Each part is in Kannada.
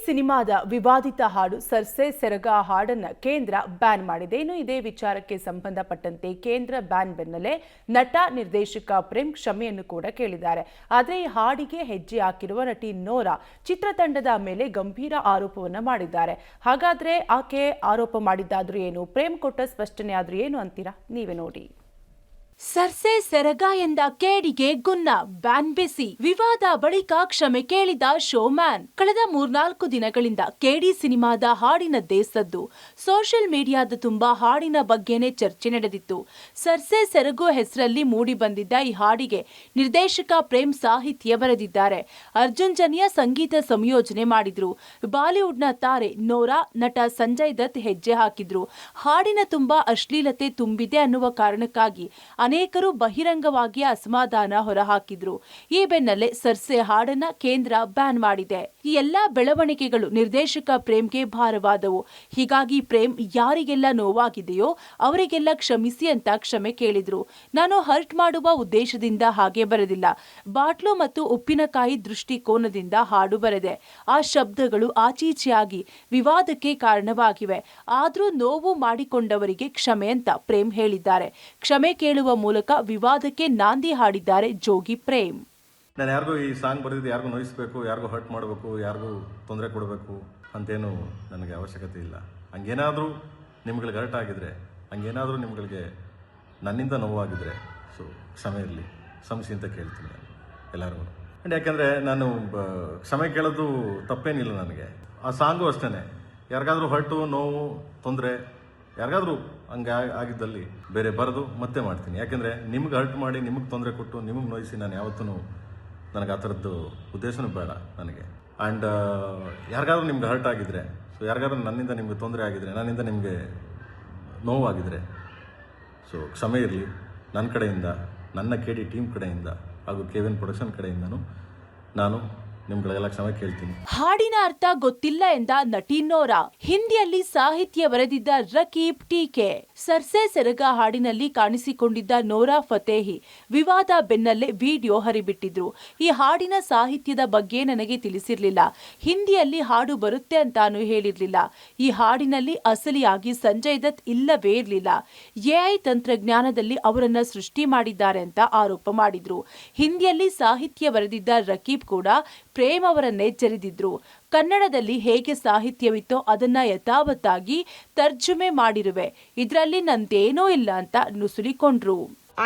ಸಿನಿಮಾದ ವಿವಾದಿತ ಹಾಡು ಸರ್ಸೆ ಸೆರಗ ಹಾಡನ್ನ ಕೇಂದ್ರ ಬ್ಯಾನ್ ಮಾಡಿದೆ. ಇನ್ನು ಇದೇ ವಿಚಾರಕ್ಕೆ ಸಂಬಂಧಪಟ್ಟಂತೆ ಕೇಂದ್ರ ಬ್ಯಾನ್ ಬೆನ್ನಲ್ಲೇ ನಟ ನಿರ್ದೇಶಕ ಪ್ರೇಮ್ ಕ್ಷಮೆಯನ್ನು ಕೂಡ ಕೇಳಿದ್ದಾರೆ. ಆದರೆ ಈ ಹಾಡಿಗೆ ಹೆಜ್ಜೆ ಹಾಕಿರುವ ನಟಿ ನೋರಾ ಚಿತ್ರತಂಡದ ಮೇಲೆ ಗಂಭೀರ ಆರೋಪವನ್ನ ಮಾಡಿದ್ದಾರೆ. ಹಾಗಾದ್ರೆ ಆಕೆ ಆರೋಪ ಮಾಡಿದ್ದಾದ್ರೂ ಏನು, ಪ್ರೇಮ್ ಕೊಟ್ಟ ಸ್ಪಷ್ಟನೆ ಆದ್ರೂ ಏನು ಅಂತೀರಾ? ನೀವೇ ನೋಡಿ. ಸರ್ಸೆ ಸೆರಗ ಎಂದ ಕೇಡಿಗೆ ಗುನ್ನ, ಬ್ಯಾನ್ ಬಿಸಿ. ವಿವಾದ ಬಳಿಕ ಕ್ಷಮೆ ಕೇಳಿದ ಶೋಮ್ಯಾನ್. ಕಳೆದ 3-4 ದಿನಗಳಿಂದ ಕೇಡಿ ಸಿನಿಮಾದ ಹಾಡಿನದ್ದೇ ಸದ್ದು. ಸೋಷಿಯಲ್ ಮೀಡಿಯಾದ ತುಂಬಾ ಹಾಡಿನ ಬಗ್ಗೆನೇ ಚರ್ಚೆ ನಡೆದಿತ್ತು. ಸರ್ಸೆ ಸೆರಗು ಹೆಸರಲ್ಲಿ ಮೂಡಿ ಬಂದಿದ್ದ ಈ ಹಾಡಿಗೆ ನಿರ್ದೇಶಕ ಪ್ರೇಮ್ ಸಾಹಿತ್ಯ ಬರೆದಿದ್ದಾರೆ. ಅರ್ಜುನ್ ಜನ್ಯ ಸಂಗೀತ ಸಂಯೋಜನೆ ಮಾಡಿದ್ರು. ಬಾಲಿವುಡ್ನ ತಾರೆ ನೋರಾ, ನಟ ಸಂಜಯ್ ದತ್ ಹೆಜ್ಜೆ ಹಾಕಿದ್ರು. ಹಾಡಿನ ತುಂಬಾ ಅಶ್ಲೀಲತೆ ತುಂಬಿದೆ ಅನ್ನುವ ಕಾರಣಕ್ಕಾಗಿ ಅನೇಕರು ಬಹಿರಂಗವಾಗಿ ಅಸಮಾಧಾನ ಹೊರಹಾಕಿದ್ರು. ಈ ಬೆನ್ನಲ್ಲೇ ಸರ್ಸೆ ಹಾಡನ್ನ ಕೇಂದ್ರ ಬ್ಯಾನ್ ಮಾಡಿದೆ. ಈ ಎಲ್ಲಾ ಬೆಳವಣಿಗೆಗಳು ನಿರ್ದೇಶಕ ಪ್ರೇಮ್ಗೆ ಭಾರವಾದವು. ಹೀಗಾಗಿ ಪ್ರೇಮ್ ಯಾರಿಗೆಲ್ಲ ನೋವಾಗಿದೆಯೋ ಅವರಿಗೆಲ್ಲ ಕ್ಷಮಿಸಿ ಅಂತ ಕ್ಷಮೆ ಕೇಳಿದ್ರು. ನಾನು ಹರ್ಟ್ ಮಾಡುವ ಉದ್ದೇಶದಿಂದ ಹಾಗೆ ಬರೆದಿಲ್ಲ. ಬಾಟ್ಲು ಮತ್ತು ಉಪ್ಪಿನಕಾಯಿ ದೃಷ್ಟಿಕೋನದಿಂದ ಹಾಡು ಬರೆದೆ. ಆ ಶಬ್ದಗಳು ಆಚೀಚೆಯಾಗಿ ವಿವಾದಕ್ಕೆ ಕಾರಣವಾಗಿವೆ. ಆದ್ರೂ ನೋವು ಮಾಡಿಕೊಂಡವರಿಗೆ ಕ್ಷಮೆ ಅಂತ ಪ್ರೇಮ್ ಹೇಳಿದ್ದಾರೆ. ಕ್ಷಮೆ ಕೇಳುವ ಮೂಲಕ ವಿವಾದಕ್ಕೆ ನಾಂದಿ ಹಾಡಿದ್ದಾರೆ ಜೋಗಿ ಪ್ರೇಮ್. ನಾನು ಯಾರಿಗೂ ಈ ಸಾಂಗ್ ಬರೆದಿದ್ದು ಯಾರಿಗೂ ನೋಯಿಸಬೇಕು, ಯಾರಿಗೂ ಹರ್ಟ್ ಮಾಡಬೇಕು, ಯಾರಿಗೂ ತೊಂದರೆ ಕೊಡಬೇಕು ಅಂತೇನು ನನಗೆ ಅವಶ್ಯಕತೆ ಇಲ್ಲ. ಹಂಗೇನಾದರೂ ನಿಮ್ಗಳಿಗೆ ಹರ್ಟ್ ಆಗಿದ್ರೆ, ಹಂಗೇನಾದರೂ ನಿಮ್ಗಳಿಗೆ ನನ್ನಿಂದ ನೋವಾಗಿದ್ರೆ ಸೊ ಕ್ಷಮೆ ಇರಲಿ, ಕ್ಷಮಿಸಿ ಅಂತ ಕೇಳ್ತೀನಿ ನಾನು ಎಲ್ಲರಿಗೂ. ಆ್ಯಂಡ್ ಯಾಕೆಂದರೆ ನಾನು ಕ್ಷಮೆ ಕೇಳೋದು ತಪ್ಪೇನಿಲ್ಲ ನನಗೆ. ಆ ಸಾಂಗು ಅಷ್ಟೇ, ಯಾರಿಗಾದ್ರೂ ಹರ್ಟು, ನೋವು, ತೊಂದರೆ ಯಾರಿಗಾದ್ರೂ ಹಂಗೆ ಆಗಿದ್ದಲ್ಲಿ ಬೇರೆ ಬರೆದು ಮತ್ತೆ ಮಾಡ್ತೀನಿ. ಯಾಕೆಂದರೆ ನಿಮ್ಗೆ ಹರ್ಟ್ ಮಾಡಿ, ನಿಮಗೆ ತೊಂದರೆ ಕೊಟ್ಟು, ನಿಮಗೆ ನೋಯಿಸಿ ನಾನು ಯಾವತ್ತೂ ನನಗೆ ಆ ಥರದ್ದು ಉದ್ದೇಶನೂ ಬೇಡ ನನಗೆ. ಆ್ಯಂಡ್ ಯಾರಿಗಾದ್ರೂ ನಿಮ್ಗೆ ಹರ್ಟ್ ಆಗಿದ್ರೆ, ಸೊ ಯಾರಿಗಾದ್ರೂ ನನ್ನಿಂದ ನಿಮಗೆ ತೊಂದರೆ ಆಗಿದ್ರೆ, ನನ್ನಿಂದ ನಿಮಗೆ ನೋವಾಗಿದ್ರೆ ಸೊ ಕ್ಷಮೆ ಇರಲಿ. ನನ್ನ ಕಡೆಯಿಂದ, ನನ್ನ KD ಟೀಮ್ ಕಡೆಯಿಂದ ಹಾಗೂ KVN ಪ್ರೊಡಕ್ಷನ್ ಕಡೆಯಿಂದನೂ ನಾನು ನಿಮ್ಗಳಿಗೆಲ್ಲ ಕ್ಷಮೆ ಕೇಳ್ತೀನಿ. ಹಾಡಿನ ಅರ್ಥ ಗೊತ್ತಿಲ್ಲ ಎಂದ ನಟಿ ನೋರಾ. ಹಿಂದಿಯಲ್ಲಿ ಸಾಹಿತ್ಯ ಬರೆದಿದ್ದ ರಕೀಬ್ ಟೀಕೆ. ಸರ್ಸೆ ಸೆರಗ ಹಾಡಿನಲ್ಲಿ ಕಾಣಿಸಿಕೊಂಡಿದ್ದ ನೋರಾ ಫತೇಹಿ ವಿವಾದ ಬೆನ್ನಲ್ಲೇ ವಿಡಿಯೋ ಹರಿಬಿಟ್ಟಿದ್ರು. ಈ ಹಾಡಿನ ಸಾಹಿತ್ಯದ ಬಗ್ಗೆ ನನಗೆ ತಿಳಿಸಿರ್ಲಿಲ್ಲ. ಹಿಂದಿಯಲ್ಲಿ ಹಾಡು ಬರುತ್ತೆ ಅಂತಾನು ಹೇಳಿರ್ಲಿಲ್ಲ. ಈ ಹಾಡಿನಲ್ಲಿ ಅಸಲಿಯಾಗಿ ಸಂಜಯ್ ದತ್ ಇಲ್ಲವೇ ಇರಲಿಲ್ಲ. AI ತಂತ್ರಜ್ಞಾನದಲ್ಲಿ ಅವರನ್ನ ಸೃಷ್ಟಿ ಮಾಡಿದ್ದಾರೆ ಅಂತ ಆರೋಪ ಮಾಡಿದ್ರು. ಹಿಂದಿಯಲ್ಲಿ ಸಾಹಿತ್ಯ ಬರೆದಿದ್ದ ರಕೀಬ್ ಕೂಡ ಪ್ರೇಮ್ ಅವರನ್ನೇ ಜರಿದಿದ್ರು. ಕನ್ನಡದಲ್ಲಿ ಹೇಗೆ ಸಾಹಿತ್ಯವಿತ್ತೋ ಅದನ್ನ ಯಥಾವತ್ತಾಗಿ ತರ್ಜುಮೆ ಮಾಡಿರುವೆ, ಇದರಲ್ಲಿ ನಂದೇನೂ ಇಲ್ಲ ಅಂತ ನುಸುಳಿಕೊಂಡ್ರು.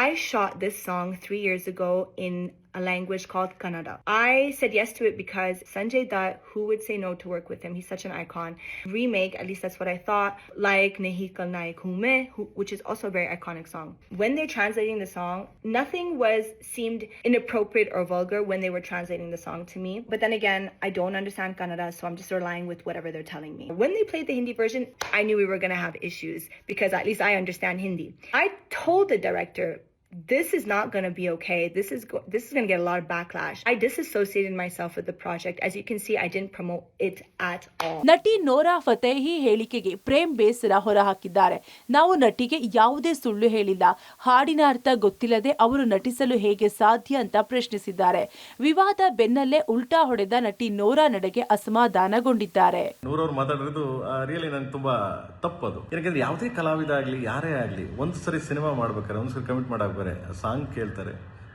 I shot this song 3 years ago in a language called Kannada. I said yes to it because Sanjay Dutt, who would say no to work with him? He's such an icon. Remake, at least that's what I thought, like Nahi Kal Naik Hu Main, which is also a very iconic song. When they're translating the song, nothing seemed inappropriate or vulgar when they were translating the song to me. But then again, I don't understand Kannada, so I'm just relying with whatever they're telling me. When they played the Hindi version, I knew we were going to have issues because at least I understand Hindi. I told the director, this is not going to be okay. This is going to get a lot of backlash. I disassociated myself with the project. As you can see, I didn't promote it at all. ನಟಿ ನೋರಾ ಫತೇಹಿ ಹೇಳಿಕೆಗೆ ಪ್ರೇಮ್ ಬೇಸರ ಹೊರಹಾಕಿದ್ದಾರೆ. ನಾವು ನಟಿಗೆ ಯಾವುದೇ ಸುಳ್ಳು ಹೇಳಿಲ್ಲ. ಹಾಡಿನ ಅರ್ಥ ಗೊತ್ತಿಲ್ಲದೆ ಅವರು ನಟಿಸಲು ಹೇಗೆ ಸಾಧ್ಯ ಅಂತ ಪ್ರಶ್ನಿಸಿದ್ದಾರೆ. ವಿವಾದ ಬೆನ್ನಲ್ಲೇ ಉಲ್ಟಾ ಹೊಡೆದ ನಟಿ ನೋರಾ ನಡೆಗೆ ಅಸಮಾಧಾನಗೊಂಡಿದ್ದಾರೆ. ನೂರವ್ರು ಮಾತಾಡಿರೋದು ರಿಯಲಿ ನನಗೆ ತುಂಬಾ ತಪ್ಪದು. ಯಾಕಂದ್ರೆ ಯಾವುದೇ ಕಲಾವಿದ ಆಗಲಿ, ಯಾರೇ ಆಗಲಿ, ಒಂದು ಸರಿ ಸಿನಿಮಾ ಮಾಡ್ಬೇಕಾರೆ, ಒಂದು ಸರಿ ಕಮಿಟ್ ಮಾಡಾಕ ಸಾಂಗ್ ಕೇಳ್ತಾರೆ,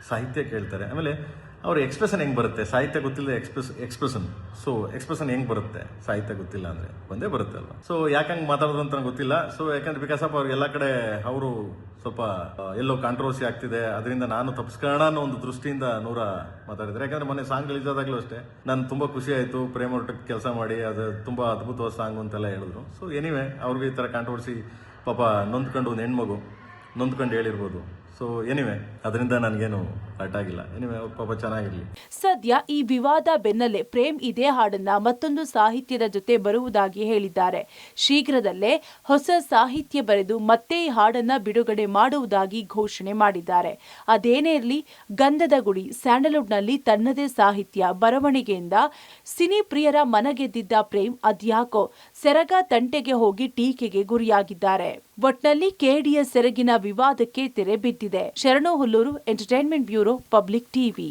ಸಾಹಿತ್ಯ ಕೇಳ್ತಾರೆ, ಆಮೇಲೆ ಅವ್ರ ಎಕ್ಸ್ಪ್ರೆಷನ್ ಹೆಂಗೆ ಬರುತ್ತೆ, ಸಾಹಿತ್ಯ ಗೊತ್ತಿಲ್ಲದೆ ಎಕ್ಸ್ಪ್ರೆಷನ್ ಸೊ ಎಕ್ಸ್ಪ್ರೆಷನ್ ಹೆಂಗೆ ಬರುತ್ತೆ, ಸಾಹಿತ್ಯ ಗೊತ್ತಿಲ್ಲ ಅಂದರೆ ಒಂದೇ ಬರುತ್ತೆ ಅಲ್ವಾ. ಸೊ ಯಾಕಂಗೆ ಮಾತಾಡೋದು ಅಂತ ನಂಗೆ ಗೊತ್ತಿಲ್ಲ. ಸೊ ಯಾಕಂದ್ರೆ ಬಿಕಾಸ್ ಆಫ್ ಅವ್ರಿಗೆಲ್ಲ ಕಡೆ ಅವರು ಸ್ವಲ್ಪ ಎಲ್ಲೋ ಕಾಂಟ್ರವರ್ಸಿ ಆಗ್ತಿದೆ, ಅದರಿಂದ ನಾನು ತಪ್ಪಿಸ್ಕೋಣ ಅನ್ನೋ ಒಂದು ದೃಷ್ಟಿಯಿಂದ ನೂರಾ ಮಾತಾಡಿದ್ದಾರೆ. ಯಾಕಂದ್ರೆ ಮೊನ್ನೆ ಸಾಂಗ್ ರಿಲೀಸ್ ಆದಾಗಲೂ ಅಷ್ಟೇ ನಾನು ತುಂಬ ಖುಷಿ ಆಯಿತು, ಪ್ರೇಮ್ ಅವ್ರ ಕೆಲಸ ಮಾಡಿ ಅದು ತುಂಬ ಅದ್ಭುತವಾದ ಸಾಂಗ್ ಅಂತೆಲ್ಲ ಹೇಳಿದ್ರು. ಸೊ ಎನಿವೆ ಅವ್ರಿಗೆ ಈ ಥರ ಕಾಂಟ್ರವರ್ಸಿ ಪಾಪ ನೊಂದ್ಕೊಂಡು ಒಂದು ಹೆಣ್ಮಗು ನೊಂದ್ಕೊಂಡು ಹೇಳಿರ್ಬೋದು. ಸೊ ಎನಿವೆ ಅದರಿಂದ ನನಗೇನು ಹರ್ಟ್ ಆಗಿಲ್ಲ. ಎನಿವೆ ಅವ್ರ ಪಾಪ ಚೆನ್ನಾಗಿರಲಿ. ಸದ್ಯ ಈ ವಿವಾದ ಬೆನ್ನಲ್ಲೇ ಪ್ರೇಮ್ ಇದೇ ಹಾಡನ್ನ ಮತ್ತೊಂದು ಸಾಹಿತ್ಯದ ಜೊತೆ ಬರುವುದಾಗಿ ಹೇಳಿದ್ದಾರೆ. ಶೀಘ್ರದಲ್ಲೇ ಹೊಸ ಸಾಹಿತ್ಯ ಬರೆದು ಮತ್ತೆ ಈ ಹಾಡನ್ನ ಬಿಡುಗಡೆ ಮಾಡುವುದಾಗಿ ಘೋಷಣೆ ಮಾಡಿದ್ದಾರೆ. ಅದೇನೇ ಇರಲಿ, ಗಂಧದ ಗುಡಿ ಸ್ಯಾಂಡಲ್ವುಡ್ನಲ್ಲಿ ತನ್ನದೇ ಸಾಹಿತ್ಯ ಬರವಣಿಗೆಯಿಂದ ಸಿನಿ ಪ್ರಿಯರ ಮನಗೆದ್ದಿದ್ದ ಪ್ರೇಮ್ ಅದ್ಯಾಕೋ ಸೆರಗ ತಂಟೆಗೆ ಹೋಗಿ ಟೀಕೆಗೆ ಗುರಿಯಾಗಿದ್ದಾರೆ. ಒಟ್ನಲ್ಲಿ KDಯ ಸೆರಗಿನ ವಿವಾದಕ್ಕೆ ತೆರೆ ಬಿದ್ದಿದೆ. ಶರಣು Hulluru, entertainment bureau, public TV.